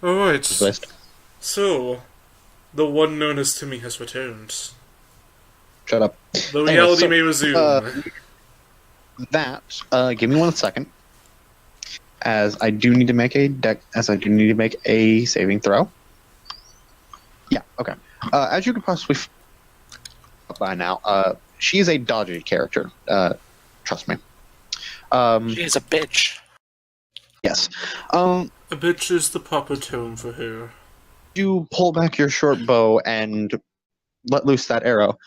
Alright, List. so, the one known as Timmy has returned. Shut up. The Anyway, reality so may uh, resume. give me 1 second, as I do need to make a saving throw. Yeah, okay. As you can possibly by now, she is a dodgy character. Trust me. She is a bitch. Yes. A bitch is the proper term for her. You pull back your short bow and let loose that arrow.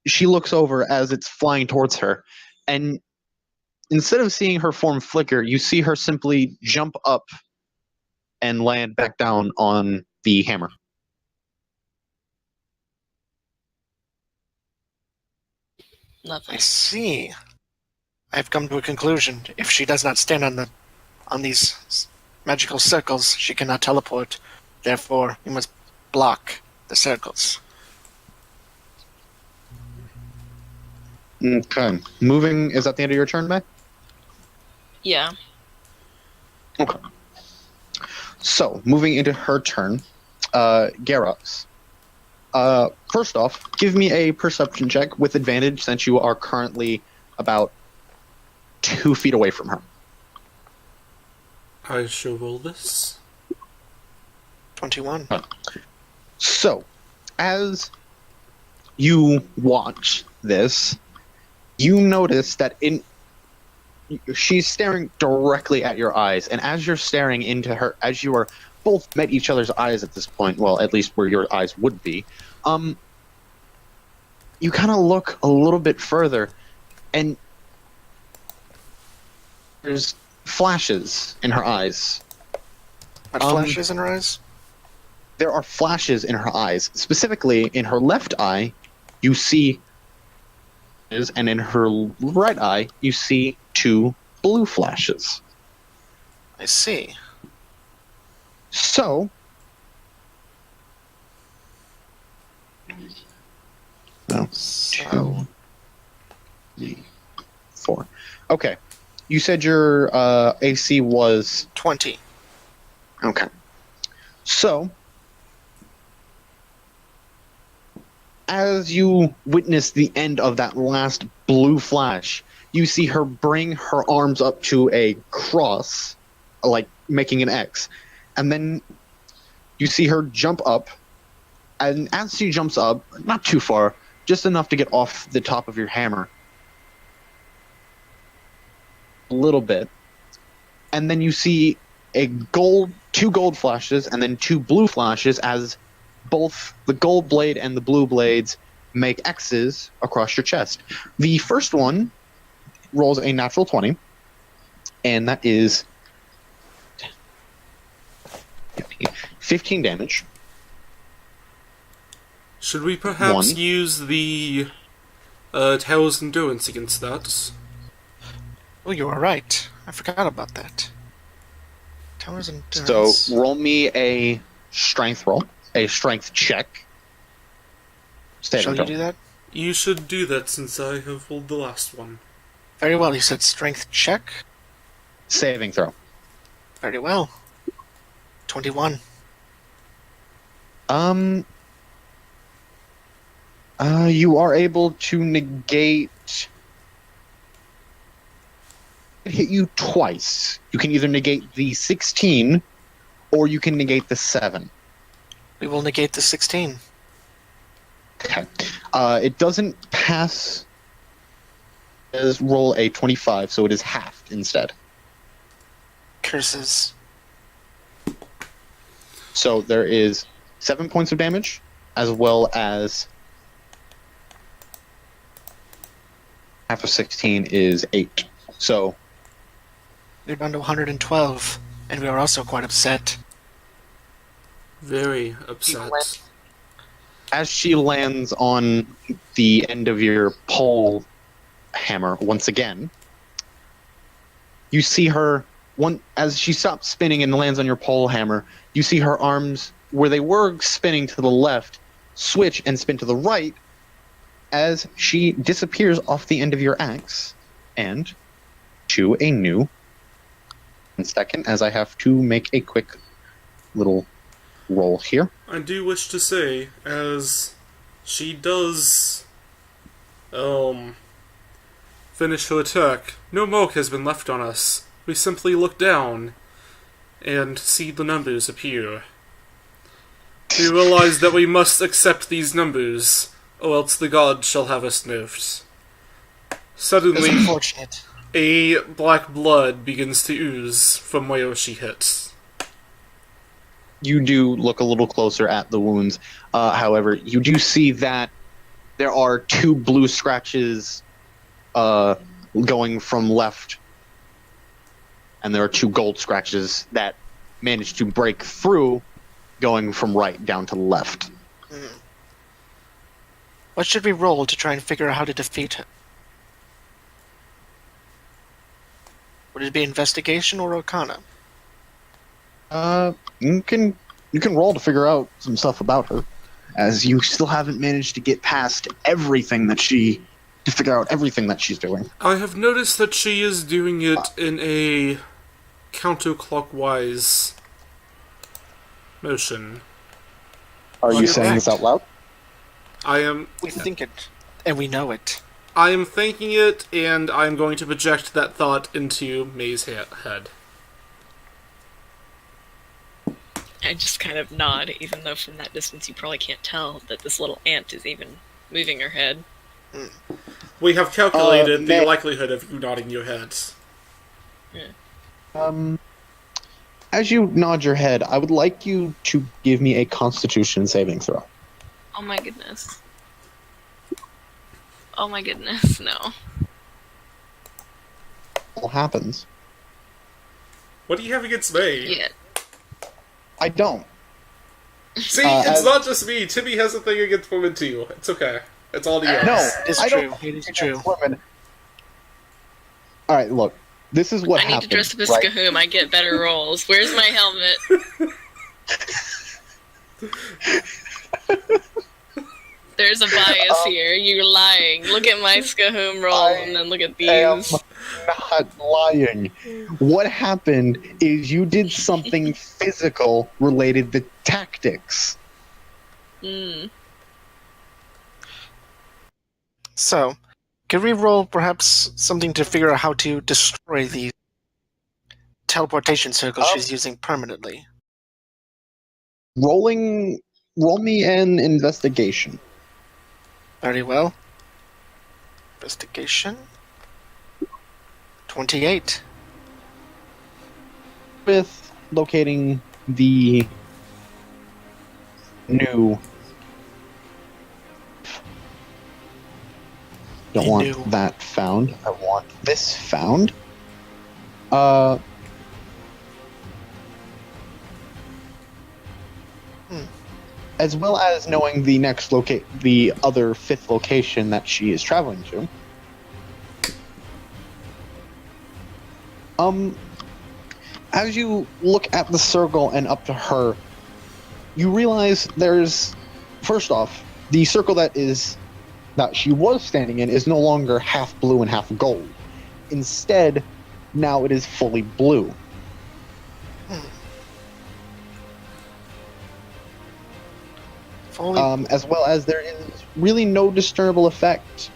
She looks over as it's flying towards her, and instead of seeing her form flicker, you see her simply jump up and land back down on the hammer. I Lovely. see. I've come to a conclusion. If she does not stand on these magical circles, she cannot teleport. Therefore, you must block the circles. Okay. Moving, is that the end of your turn, May? Yeah. Okay. So, moving into her turn, Garox. First off, give me a perception check with advantage since you are currently about 2 feet away from her. I shall roll this. 21. So, as you watch this, you notice that she's staring directly at your eyes, and as you're staring into her, as you are both met each other's eyes at this point, well, at least where your eyes would be, you kind of look a little bit further, and there's flashes in her eyes. What flashes in her eyes? There are flashes in her eyes. Specifically, in her left eye, you see, and in her right eye, you see 2 blue flashes. I see. So, no, So, 2, 3, 4. Okay, you said your AC was 20. okay. So, as you witness the end of that last blue flash, you see her bring her arms up to a cross, like making an X, and then you see her jump up, and as she jumps up, not too far, just enough to get off the top of your hammer, a little bit, and then you see two gold flashes, and then 2 blue flashes as both the gold blade and the blue blades make X's across your chest. The first one rolls a natural 20, and that is 15 damage. Should we perhaps 1. use the Tower's Endurance against that? Oh, you are right. I forgot about that. Towers Endurance. So roll me a strength roll, a strength check. Shall you do that? You should do that since I have rolled the last one. Very well. You said strength check. Saving throw. Very well. 21. You are able to negate. It hit you twice. You can either negate the 16, or you can negate the 7. We will negate the 16. Okay. It doesn't pass. It does roll a 25, so it is halved instead. Curses. So there is 7 points of damage, as well as half of 16 is 8. So We're down to 112, and we are also quite upset. Very upset. as she lands on the end of your pole hammer once again, you see her as she stops spinning and lands on your pole hammer, you see her arms, where they were spinning to the left, switch and spin to the right as she disappears off the end of your axe and to a new second, as I have to make a quick little roll here. I do wish to say, as she does, finish her attack, no mark has been left on us. We simply look down and see the numbers appear. We realize that we must accept these numbers, or else the gods shall have us nerfed. It's Suddenly, unfortunate. a black blood begins to ooze from where she hits. You do look a little closer at the wounds. However, you do see that there are 2 blue scratches going from left, and there are 2 gold scratches that managed to break through, going from right down to the left. What should we roll to try and figure out how to defeat her? Would it be investigation or arcana? You can roll to figure out some stuff about her, as you still haven't managed to get past everything that to figure out everything that she's doing. I have noticed that she is doing it in a counterclockwise motion. Are you You're saying this correct. out loud? We think it, and we know it. I am thinking it, and I am going to project that thought into May's head. I just kind of nod, even though from that distance you probably can't tell that this little ant is even moving her head. We have calculated the May- likelihood of you nodding your heads. As you nod your head, I would like you to give me a Constitution saving throw. Oh my goodness. Oh my goodness, no. What happens? What do you have against May? Yeah. I don't. See, as- it's not just me. Timmy has a thing against women too. It's okay. It's all the No, others. It is I true. don't It is true. Women. All right, look. This is what I need happens. to dress up as right? Skahoom. I get better rolls. Where's my helmet? There's a bias here. You're lying. Look at my Skahoom rolls and then look at am these. not lying. What happened is you did something physical related to tactics. So, can we roll perhaps something to figure out how to destroy the teleportation circle she's using permanently? Roll me an investigation. Very well. Investigation. 28. With locating the new. Don't The want new. that found. I want this found. As well as knowing the the other 5th location that she is traveling to. As you look at the circle and up to her, you realize there's, first off, the circle that she was standing in is no longer half blue and half gold. Instead, now it is fully blue. If only As well as there is really no discernible effect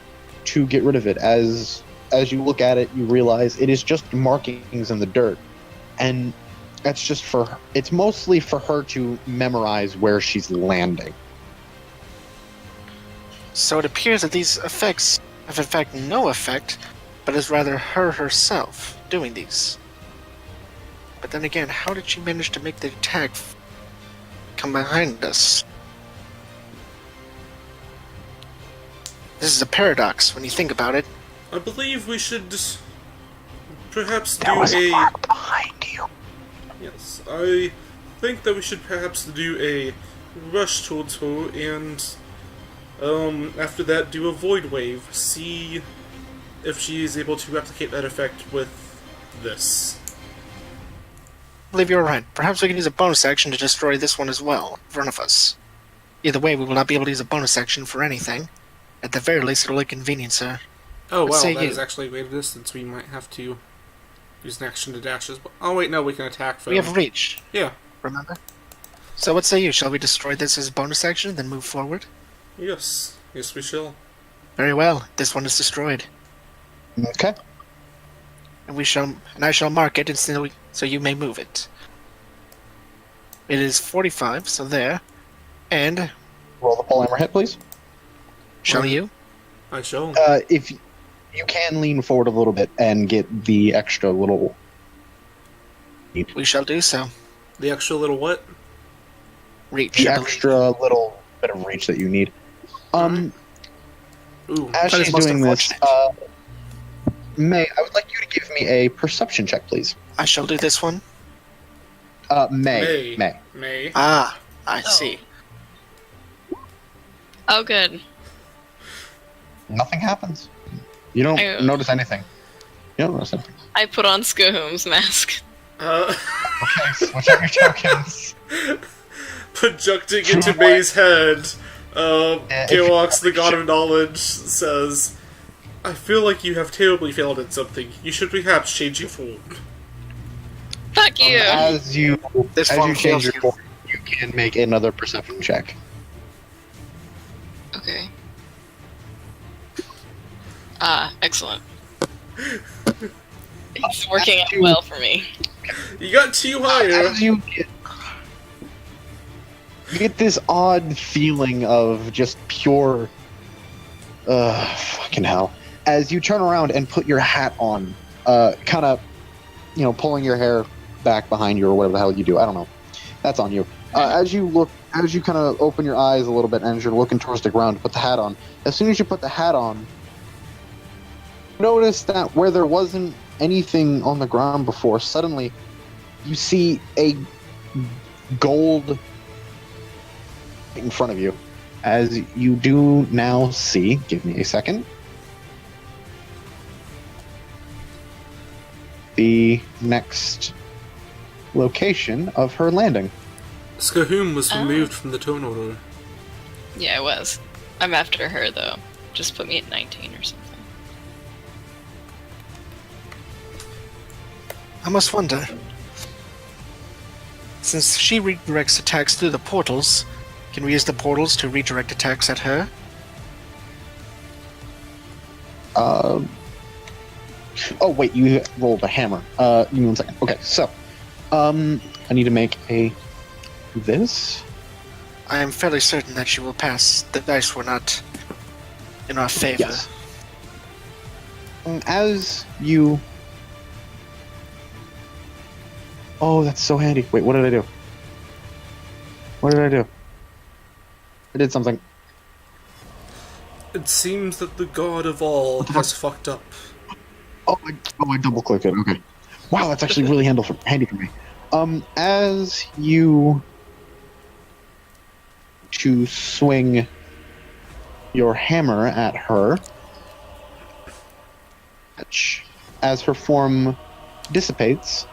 to get rid of it. As you look at it, you realize it is just markings in the dirt, and that's just it's mostly for her to memorize where she's landing. So it appears that these effects have in fact no effect, but is rather her herself doing these. But then again, how did she manage to make the attack come behind us? This is a paradox when you think about it. I believe we should perhaps do There was a a. mark behind you. Yes, I think that we should perhaps do a rush towards her and, after that, do a void wave. See if she is able to replicate that effect with this. I believe you're right. Perhaps we can use a bonus action to destroy this one as well, in front of us. Either way, we will not be able to use a bonus action for anything. At the very least, it'll inconvenience her. Oh, Let's well, say that you. is actually a great distance. We might have to use an action to dash as well. Oh, wait, no, we can attack from... We have reach, Yeah. remember? So what say you? Shall we destroy this as a bonus action and then move forward? Yes, yes, we shall. Very well. This one is destroyed. Okay. And I shall mark it so you may move it. It is 45, so there. And Roll the polehammer hit, please. shall you? I shall. If you can lean forward a little bit and get the extra little. We shall do so. The extra little what? Reach. The I believe. extra little bit of reach that you need. Ooh. As That is she's most doing this, unfortunate. May, I would like you to give me a perception check, please. I shall do this one. May. May. Ah, I Oh. see. Oh, good. Nothing happens. You don't I- notice anything. You don't notice anything. I put on Skohom's mask. Okay, switch out your tokens. Projecting True into what? May's head, if Geox, you- the god of knowledge, says, I feel like you have terribly failed at something. You should perhaps change your form. Fuck you! As you This as form you change kills your you. form, you can make another perception check. Okay. Excellent. It's working out well for me. You got two higher. As you get this odd feeling of just pure, fucking hell. As you turn around and put your hat on, kind of, pulling your hair back behind you or whatever the hell you do. I don't know. That's on you. As you kind of open your eyes a little bit and as you're looking towards the ground to put the hat on, as soon as you put the hat on, notice that where there wasn't anything on the ground before, suddenly you see a gold in front of you. As you do now see, give me a second, the next location of her landing. Skahoom was Oh. removed from the turn order. Yeah, it was. I'm after her, though. Just put me at 19 or something. I must wonder. Since she redirects attacks through the portals, can we use the portals to redirect attacks at her? Oh wait, you rolled a hammer. Give me 1 second. Okay, so, I need to make this. I am fairly certain that she will pass. The dice were not in our favor. Yes. As you. Oh, that's so handy. Wait, what did I do? What did I do? I did something. It seems that the god of all has fucked up. I double clicked it. Okay. Wow, that's actually really handy for me. As you to swing your hammer at her, as her form dissipates,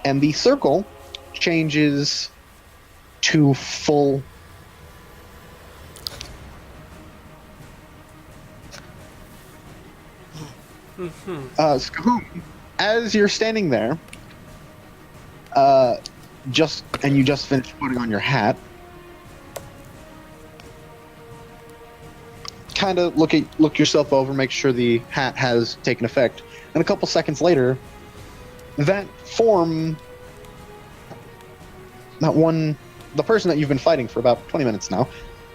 and the circle changes to full. Skahoom, as you're standing there, you just finished putting on your hat. Kind of look yourself over, make sure the hat has taken effect, and a couple seconds later, that form, the person that you've been fighting for about 20 minutes now,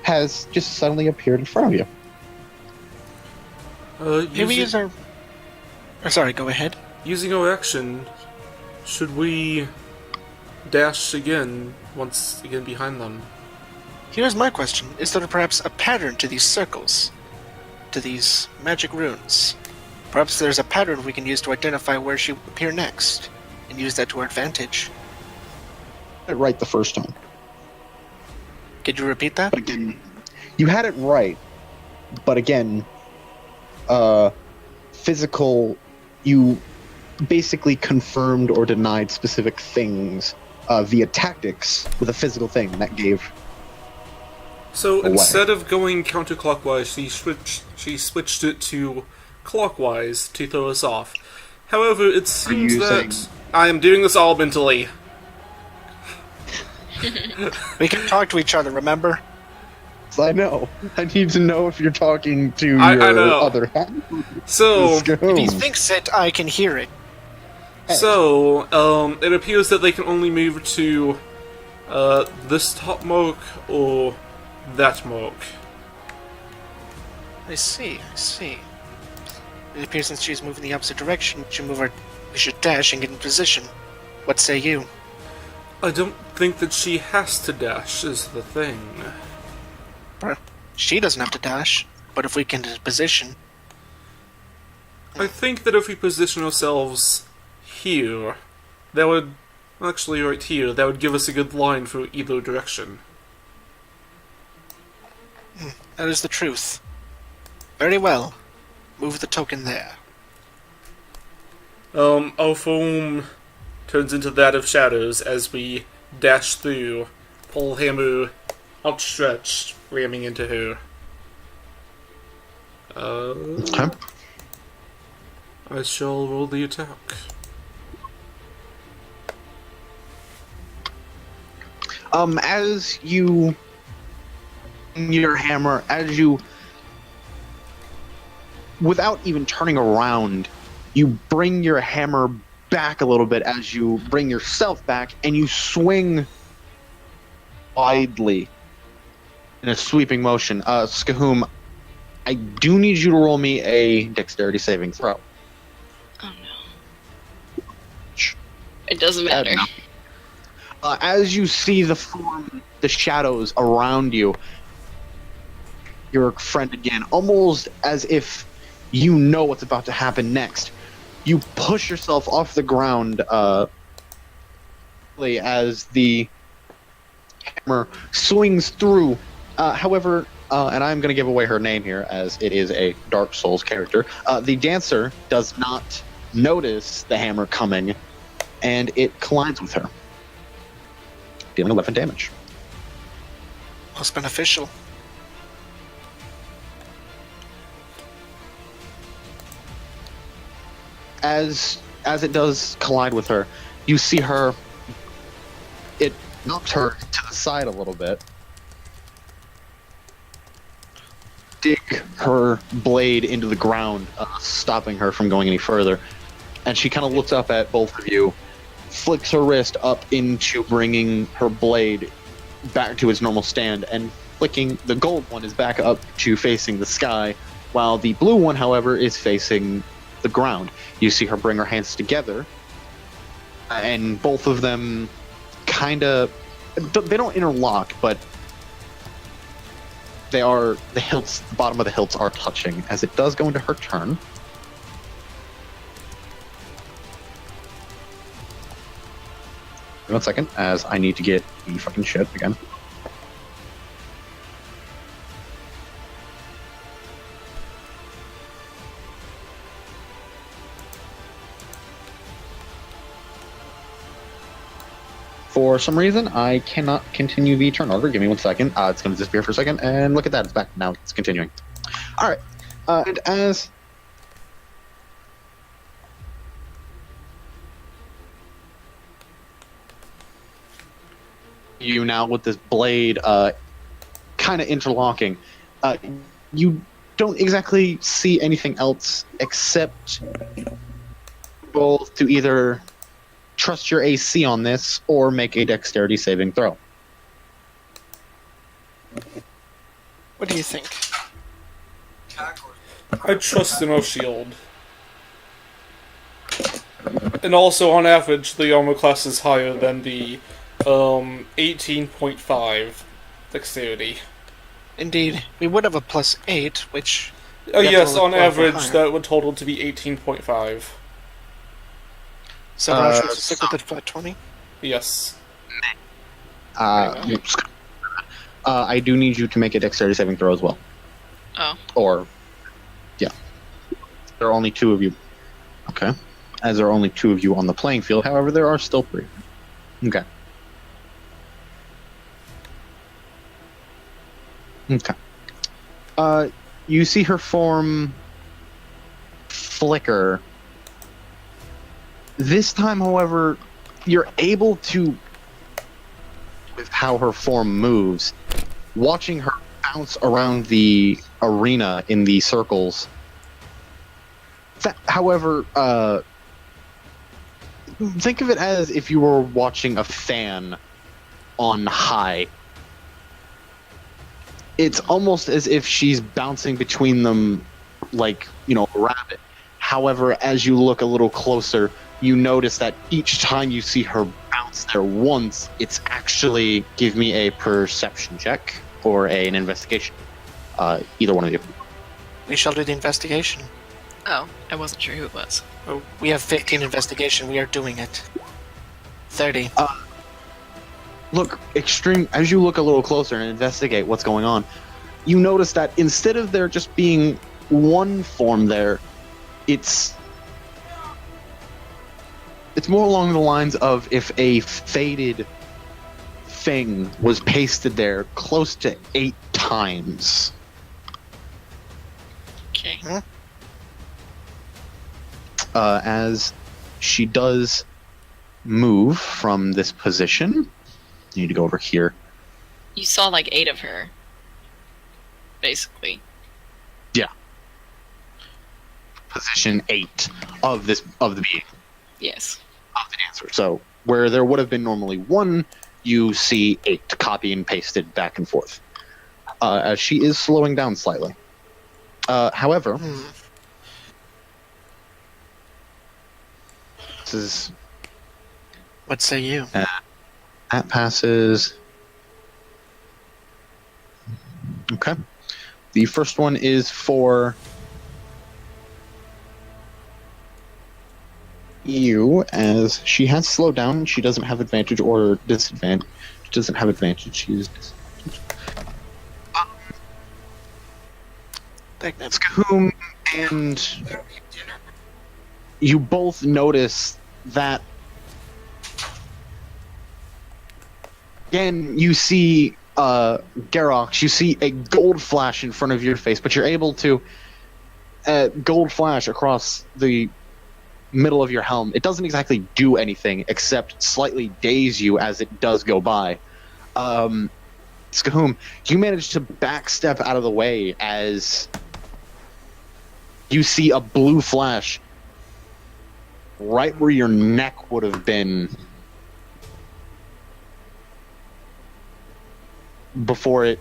has just suddenly appeared in front of you. Can we use our... Oh, sorry, go ahead. Using our action, should we dash again once again behind them? Here's my question. Is there perhaps a pattern to these circles? To these magic runes? Perhaps there's a pattern we can use to identify where she will appear next, and use that to our advantage. It right the first time. Could you repeat that? But again, you had it right, but again, physical, you basically confirmed or denied specific things via tactics with a physical thing that gave. So away. instead of going counterclockwise, she switched it to clockwise to throw us off. However, it seems you that saying- I am doing this all mentally. We can talk to each other, remember? I know. I need to know if you're talking to I your know. other half. So, If he thinks it, I can hear it. it appears that they can only move to this top mark or that mark. I see. It appears since she's moving the opposite direction, we should dash and get in position. What say you? I don't think that she has to dash, is the thing. She doesn't have to dash, but if we can get in position... I think that if we position ourselves here, that would... Actually, right here, that would give us a good line for either direction. That is the truth. Very well. Move the token there. Our form turns into that of shadows as we dash through, pole hammer outstretched, ramming into her. Okay. I shall roll the attack. As you... your hammer, as you... without even turning around, you bring your hammer back a little bit as you bring yourself back, and you swing widely in a sweeping motion. Skahum, I do need you to roll me a dexterity saving throw. Oh no. It doesn't matter. As you see the shadows around you, your friend again, almost as if you know what's about to happen next. You push yourself off the ground as the hammer swings through. However, and I'm going to give away her name here as it is a Dark Souls character, the dancer does not notice the hammer coming, and it collides with her, dealing 11 damage. Most beneficial. As it does collide with her, you see her. It knocks her to the side a little bit. Dig her blade into the ground, stopping her from going any further. And she kind of looks up at both of you, flicks her wrist up into bringing her blade back to its normal stand, and flicking the gold one is back up to facing the sky, while the blue one, however, is facing the ground. You see her bring her hands together, and both of them kind of, they don't interlock, but they are, the hilts, the bottom of the hilts are touching as it does go into her turn. One second, as I need to get the fucking shit again. For some reason, I cannot continue the turn order. Give me 1 second. It's going to disappear for a second, and look at that. It's back. Now it's continuing. All right. And as... you now with this blade kind of interlocking, you don't exactly see anything else except both to either trust your AC on this or make a dexterity saving throw. What do you think? I trust in our shield. And also, on average, the armor class is higher than the 18.5 dexterity. Indeed. We would have a +8, which... Yes, on average, that would total to be 18.5. So I should stick with the flat 20? Yes. I do need you to make a dexterity saving throw as well. Oh. Or, yeah. There are only 2 of you. Okay. As there are only 2 of you on the playing field, however, there are still 3. Okay. Okay. You see her form flicker. This time, however, you're able to with how her form moves, watching her bounce around the arena in the circles. However, think of it as if you were watching a fan on high. It's almost as if she's bouncing between them like, a rabbit. However, as you look a little closer, you notice that each time you see her bounce there once, it's actually... Give me a perception check or an investigation. Either one of you. We shall do the investigation. Oh, I wasn't sure who it was. Oh, we have 15 investigation. We are doing it. 30. Look, as you look a little closer and investigate what's going on, you notice that instead of there just being one form there, it's more along the lines of if a faded thing was pasted there close to 8 times. Okay. Huh? As she does move from this position, you need to go over here. You saw like 8 of her. Basically. Yeah. Position 8 of the being. Yes. Of the dancer. So where there would have been normally 1, you see 8 copy and pasted back and forth. As she is slowing down slightly. However, this is... What say you? That passes. Okay. The first one is for you, as she has slowed down. She doesn't have advantage or disadvantage. She doesn't have advantage. She's That's Cahoon, and you both notice that. Again, you see Garox, you see a gold flash in front of your face, but you're able to gold flash across the middle of your helm. It doesn't exactly do anything except slightly daze you as it does go by. Skahoom, you manage to backstep out of the way as you see a blue flash right where your neck would have been before it.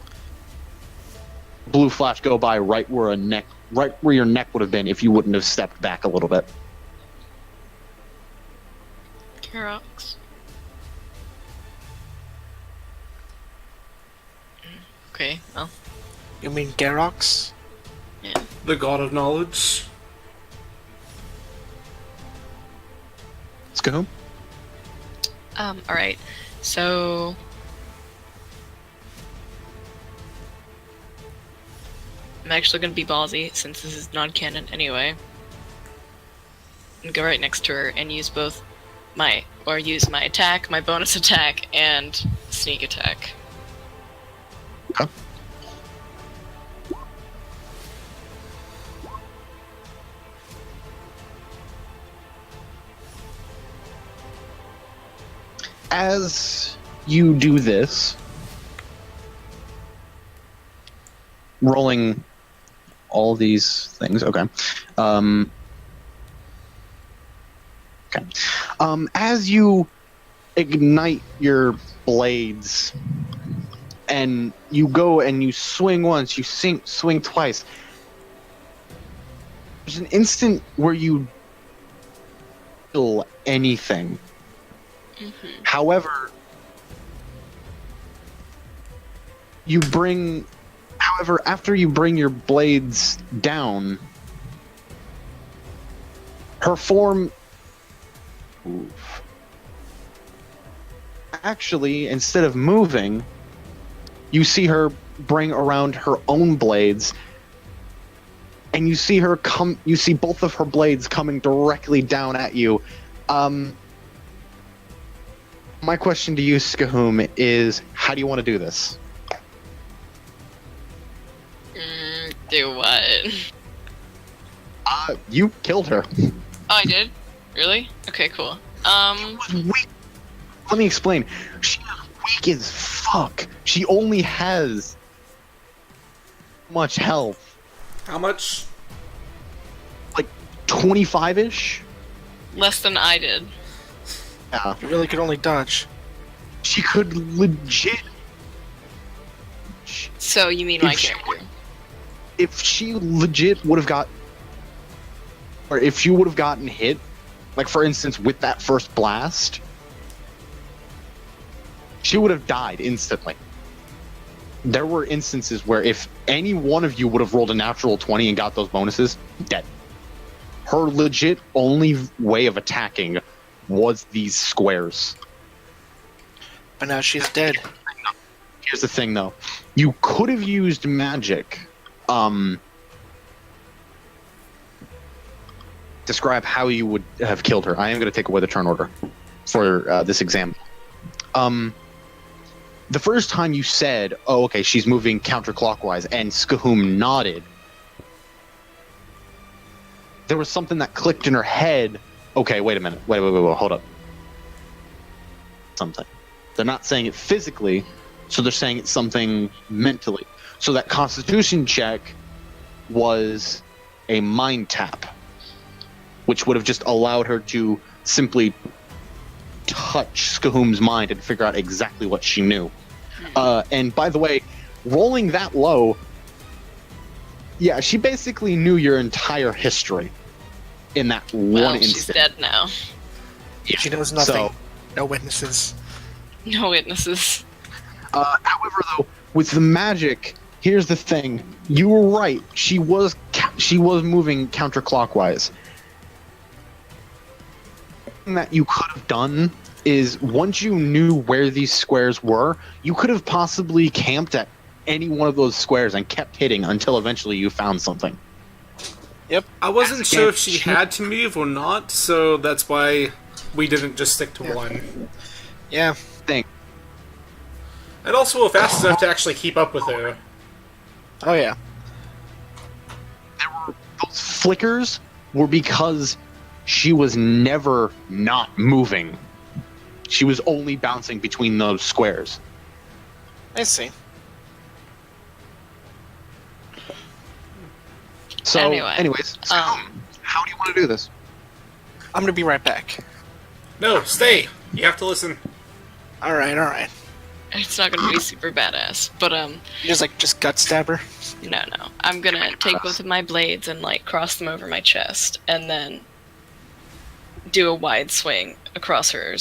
Blue flash go by right where your neck would have been if you wouldn't have stepped back a little bit. Garox. Okay, well. You mean Garox? Yeah. The god of knowledge. Skahoom? Alright. So I'm actually gonna be ballsy since this is non-canon anyway. And go right next to her and use my attack, my bonus attack, and sneak attack. Okay. As you do this, rolling all these things, okay. As you ignite your blades and you go and you swing once, you swing twice, there's an instant where you feel anything. Mm-hmm. However, after you bring your blades down, her form actually, instead of moving, you see her bring around her own blades, and you see both of her blades coming directly down at you. My question to you, Skahoom, is how do you want to do this? Do what? You killed her. Oh, I did? Really? Okay, cool. Weak. Let me explain. She is weak as fuck. She only has much health. How much? 25-ish? Less than I did. Yeah. You really could only dodge. She could legit... So you mean my If she character? If she legit would have got... Or if she would have gotten hit, like for instance with that first blast, she would have died instantly. There were instances where if any one of you would have rolled a natural 20 and got those bonuses, dead. Her legit only way of attacking was these squares. But now she's dead. Here's the thing, though. You could have used magic. Describe how you would have killed her. I am going to take away the turn order for this example. The first time you said, oh, okay, she's moving counterclockwise, and Skahum nodded, there was something that clicked in her head. Okay, wait a minute. Wait, hold up. Something. They're not saying it physically, so they're saying it's something mentally. So that Constitution check was a mind tap, which would have just allowed her to simply touch Skahum's mind and figure out exactly what she knew. And by the way, rolling that low, yeah, she basically knew your entire history in that Well, one she's instant. dead now. She knows nothing. So, No witnesses. No witnesses. however, though, with the magic, here's the thing: you were right. She was moving counterclockwise. Thing that you could have done is once you knew where these squares were, you could have possibly camped at any one of those squares and kept hitting until eventually you found something. I wasn't sure if she she- had to move or not, so that's why we didn't just stick to one. Yeah. Thing. And also we're fast enough to actually keep up with her. Oh yeah. Those flickers were because she was never not moving. She was only bouncing between those squares. I see. So, Anyway, anyways, how do you want to do this? I'm gonna be right back. No, stay! You have to listen. Alright. It's not gonna be super badass, but You just gut stab her? no. I'm gonna take both of my blades and like cross them over my chest, and then do a wide swing across her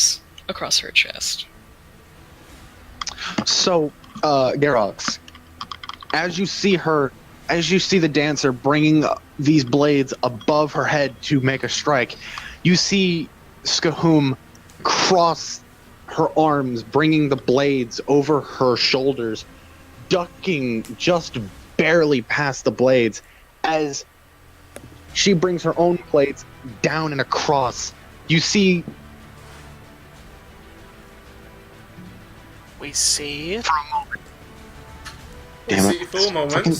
chest. So, Garox, as you see the dancer bringing these blades above her head to make a strike, you see Skahum cross her arms, bringing the blades over her shoulders, ducking just barely past the blades as she brings her own blades down and across. You see We see. for a moment. We'll Damn see it. for a moment. Fucking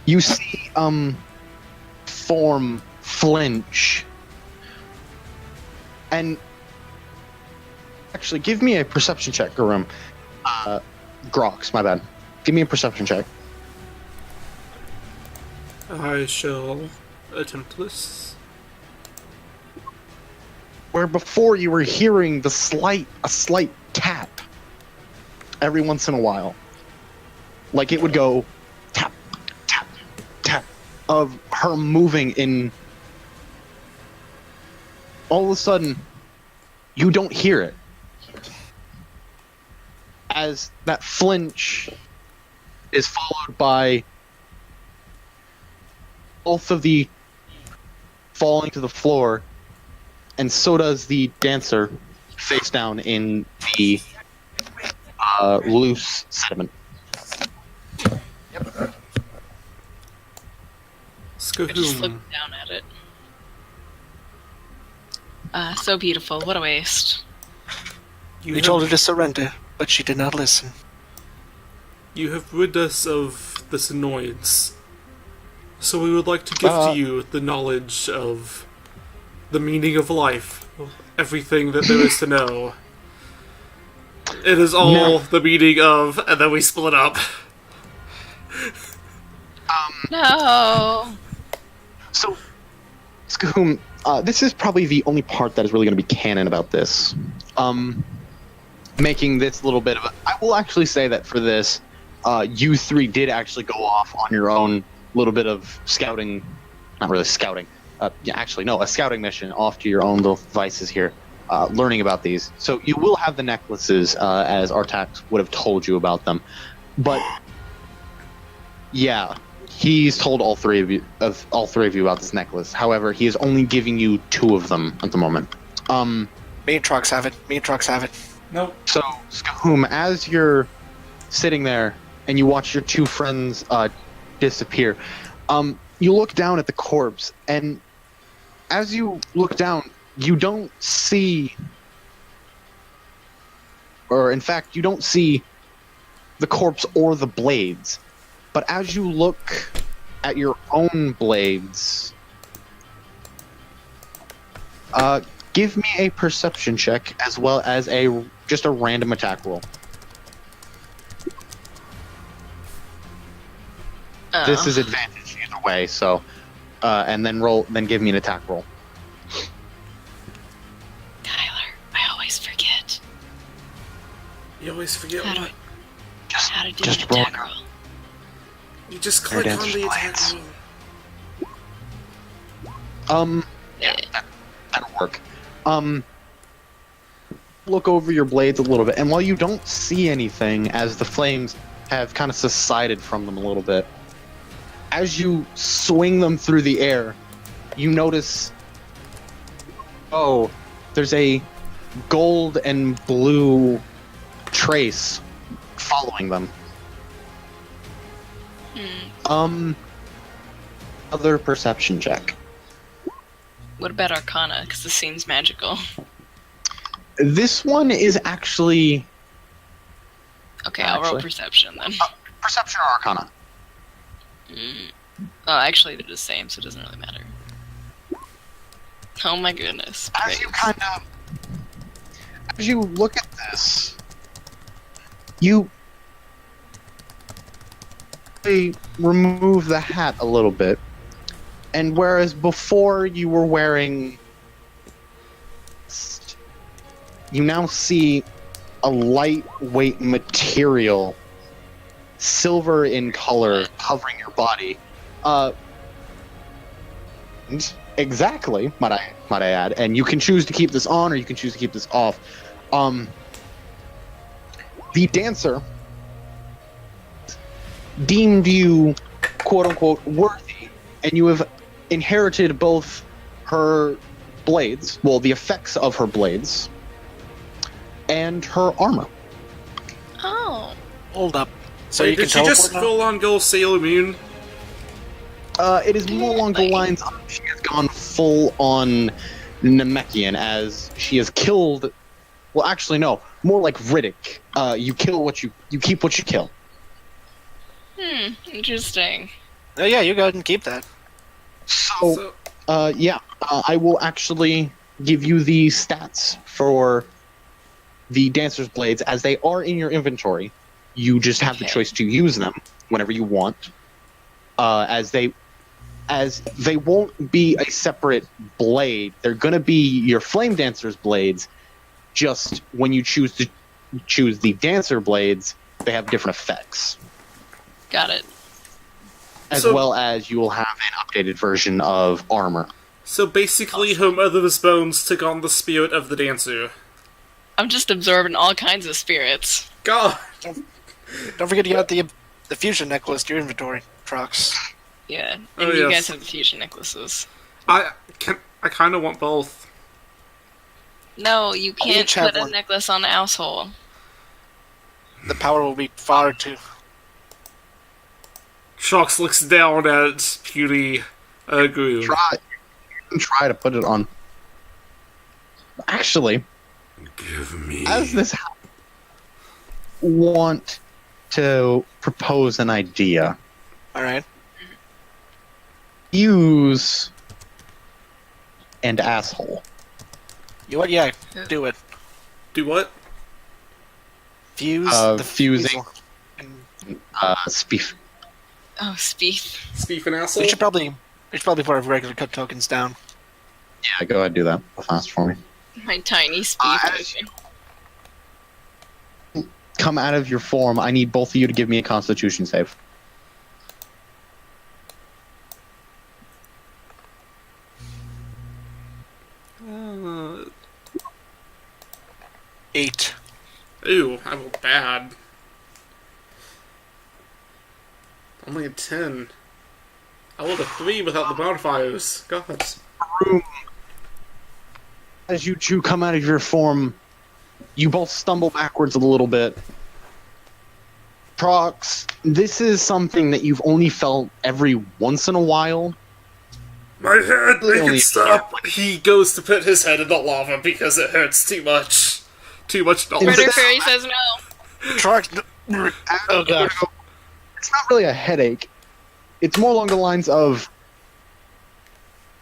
You see, form flinch. And actually, give me a perception check, Garum. Grox, my bad. Give me a perception check. I shall attempt this. Where before you were hearing a slight tap every once in a while. Like it would go tap, tap, tap of her moving in. All of a sudden, you don't hear it. As that flinch is followed by both of the falling to the floor, and so does the dancer face down in the loose sediment. I just Skahum. looked down at it. So beautiful. What a waste. You We have, told her to surrender, but she did not listen. you have rid us of this annoyance. So we would like to give to you the knowledge of the meaning of life, of everything that there is to know. It is all No. the meaning of, and then we split up. No. So, Skahoom, this is probably the only part that is really going to be canon about this. Making this little bit of a... I will actually say that for this, you three did actually go off on your own little bit of scouting... Not really scouting. A scouting mission off to your own little devices here, learning about these. So you will have the necklaces, as Artax would have told you about them. But, yeah... He's told all three of you about this necklace. However, he is only giving you 2 of them at the moment. Me and Trux have it. Nope. So, Skahoom, as you're sitting there and you watch your 2 friends disappear, you look down at the corpse, and as you look down, you don't see, or in fact, you don't see the corpse or the blades. But as you look at your own blades, give me a perception check as well as just a random attack roll. Oh. This is advantage either way, so and then give me an attack roll. Tyler, I always forget You always forget how what. to do just an roll attack roll. You just click on the attack roll. Yeah, that'll work. Look over your blades a little bit, and while you don't see anything, as the flames have kind of subsided from them a little bit, as you swing them through the air, you notice, there's a gold and blue trace following them. Other perception check. What about Arcana? Because this seems magical. This one is actually Okay, I'll roll Actually. perception then. perception or arcana. Oh, actually they're the same, so it doesn't really matter. Oh my goodness. As you Great. as you look at this, you remove the hat a little bit, and whereas before you were wearing, you now see a lightweight material, silver in color, covering your body. Exactly, might I add. And you can choose to keep this on, or you can choose to keep this off. The dancer deemed you, quote unquote, worthy, and you have inherited both her blades, well, the effects of her blades, and her armor. Oh. Hold up. So Wait, you can did she just teleport now? full on go Sailor Moon? It is more along the lines of she has gone full on Namekian, as she has killed. Well, actually, no, more like Riddick. You kill what you keep what you kill. Interesting. Oh yeah, you go ahead and keep that. So, I will actually give you the stats for the Dancer's Blades, as they are in your inventory. You just have the Okay. choice to use them whenever you want. As they won't be a separate blade. They're going to be your Flame Dancer's Blades, just when you choose the Dancer Blades, they have different effects. Got it. As So- well as you will have an updated version of armor. So basically, her mother's bones took on the spirit of the dancer. I'm just absorbing all kinds of spirits. God! Don't forget to add the fusion necklace to your inventory, Trox. Yeah. And Oh, you yes. guys have the fusion necklaces. I kind of want both. No, you can't each have put a one. necklace on the asshole. The power will be far too. Shox looks down at Beauty Gru. You can try to put it on. Actually, Give me. as this want to propose an idea. Alright. Use and asshole. You what? Yeah, do it. Do what? Fuse the fusing. fuse- Spief. Oh, Speeth. Speak an asshole. We should probably put our regular cut tokens down. Yeah, go ahead and do that fast for me. My tiny Speeth. as Come out of your form. I need both of you to give me a Constitution save. Uh, 8. Ooh, I rolled bad. Only a 10. I rolled a 3 without the modifiers. God. As you two come out of your form, you both stumble backwards a little bit. Trox, this is something that you've only felt every once in a while. My head, make Only- it stop! He goes to put his head in the lava because it hurts too much. Too much knowledge. Murder Fairy says no. Trox. Oh god. It's not really a headache. It's more along the lines of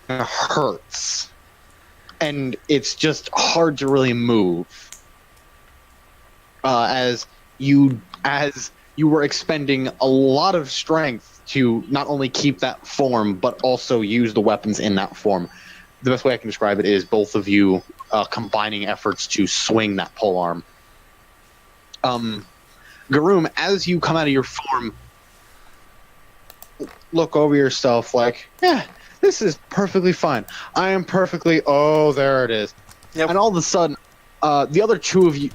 it hurts. And it's just hard to really move. As you were expending a lot of strength to not only keep that form, but also use the weapons in that form. The best way I can describe it is both of you combining efforts to swing that pole arm. Garoom, as you come out of your form, look over yourself like, yeah, this is perfectly fine. I am perfectly... Oh, there it is. Yep. And all of a sudden, the other two of you...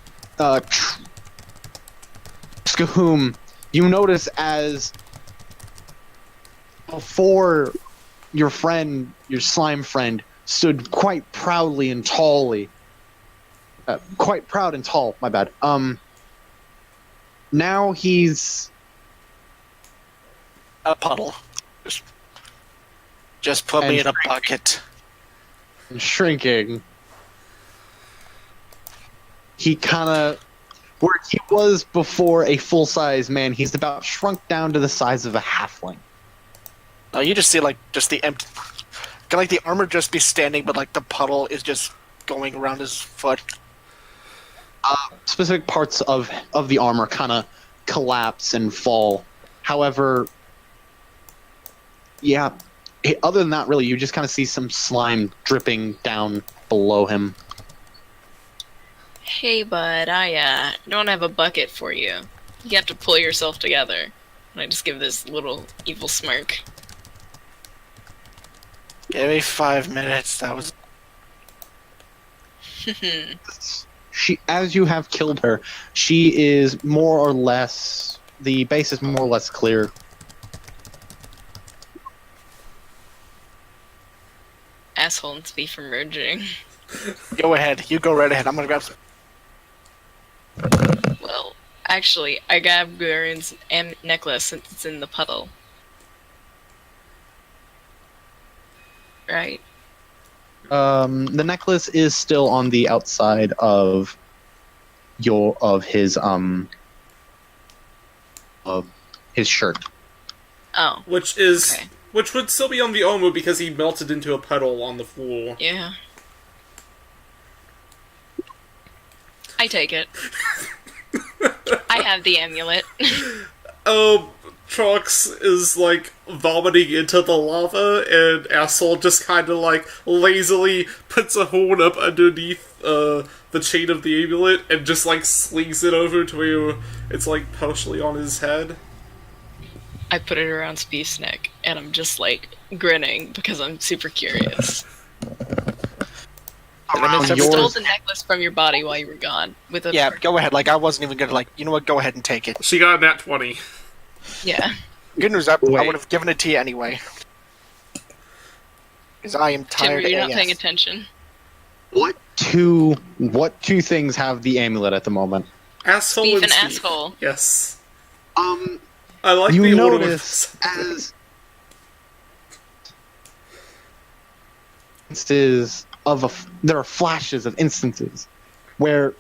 Skahum, you notice as before your friend, your slime friend, stood quite proudly and tally. Quite proud and tall, my bad. Now he's... A puddle. Just put me in a bucket. shrinking. He kind of... Where he was before a full-size man, he's about shrunk down to the size of a halfling. Oh, you just see just the empty, can the armor just be standing, but the puddle is just going around his foot. Specific parts of the armor kind of collapse and fall. However, yeah, other than that, really, you just kind of see some slime dripping down below him. Hey, bud, I don't have a bucket for you. You have to pull yourself together. And I just give this little evil smirk. Give me 5 minutes. That was. She, as you have killed her, she is more or less... The base is more or less clear. Asshole and Speed from merging. Go ahead. You go right ahead. I'm gonna grab some. Well, actually, I grabbed Garen's necklace since it's in the puddle. Right? The necklace is still on the outside of his shirt. Oh, Which is... Okay. Which would still be on the Omu because he melted into a puddle on the floor. yeah. I take it. I have the amulet. Trox is, vomiting into the lava, and Asshole just kind of, lazily puts a horn up underneath, the chain of the amulet, and just, slings it over to where it's, partially on his head. I put it around Speed's neck, and I'm just, grinning because I'm super curious. Around I stole yours, the necklace from your body while you were gone. With a Yeah, go ahead. I wasn't even gonna you know what? Go ahead and take it. She got a nat 20. Yeah. Good news, I Wait. would have given it to you anyway. Because I am tired. Timber, you're not AF. paying attention. what two things have the amulet at the moment? Asshole Beef and and Steve. asshole. Yes. Um, I like you the order notice as instances there are flashes of instances where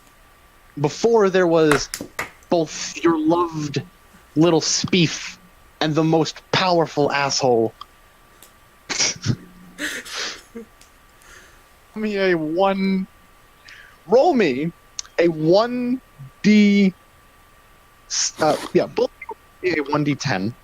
before there was both your loved little Speef and the most powerful asshole. Roll me a 1d Yeah, bullet a 1d10.